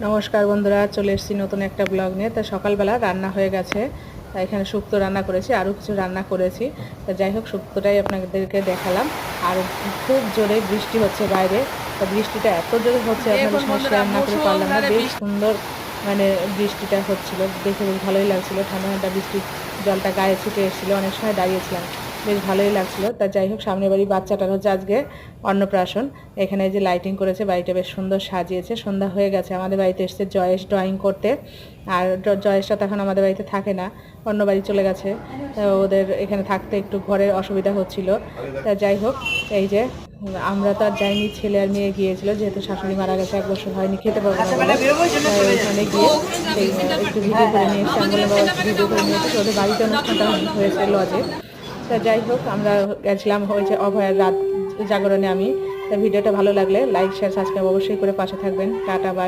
নমস্কার বন্ধুরা, চলে এসেছি নতুন একটা ব্লগ নিয়ে। তা সকালবেলা রান্না হয়ে গেছে, এখানে শুক্তো রান্না করেছি, আরও কিছু রান্না করেছি। তা যাই হোক, শুক্তোটাই আপনাদেরকে দেখালাম। আর খুব জোরে বৃষ্টি হচ্ছে বাইরে। তা বৃষ্টিটা এত জোরে হচ্ছে, আপনাদের সঙ্গে শেয়ার না করে পারলাম না। বেশ সুন্দর মানে বৃষ্টিটা হচ্ছিল, দেখে বেশ ভালোই লাগছিল। ঠান্ডা ঠান্ডা বৃষ্টির জলটা গায়ে ছুটে এসেছিলো, অনেক সময় দাঁড়িয়েছিলাম, বেশ ভালোই লাগছিল। তা যাই হোক, সামনের বাড়ি বাচ্চাটার হচ্ছে আজকে অন্নপ্রাশন। এখানে যে লাইটিং করেছে, বাড়িটা বেশ সুন্দর সাজিয়েছে। সন্ধ্যা হয়ে গেছে, আমাদের বাড়িতে এসেছে জয়েশ ড্রয়িং করতে। আর জয়েশটা তো এখন আমাদের বাড়িতে থাকে না, অন্য বাড়ি চলে গেছে। ওদের এখানে থাকতে একটু ঘরের অসুবিধা হচ্ছিল। তা যাই হোক, এই যে আমরা তো আর যাইনি, ছেলে আর মেয়ে গিয়েছিল, যেহেতু শাশুড়ি মারা গেছে, 1 বছর হয়নি, খেতে পারবো না বলে। ওখানে গিয়ে একটু ভিডিও করে নিয়ে এসেছি। আমি বললাম বাবা একটু ভিডিও করে নিয়ে এসেছি, ওদের বাড়িতে অনুষ্ঠানটা হয়েছে লজে। তা যাই হোক, আমরা গেছিলাম হয়েছে অভয়ার রাত জাগরণে আমি। তা ভিডিওটা ভালো লাগলে লাইক শেয়ার সাবস্ক্রাইব অবশ্যই করে পাশে থাকবেন। Tata bye.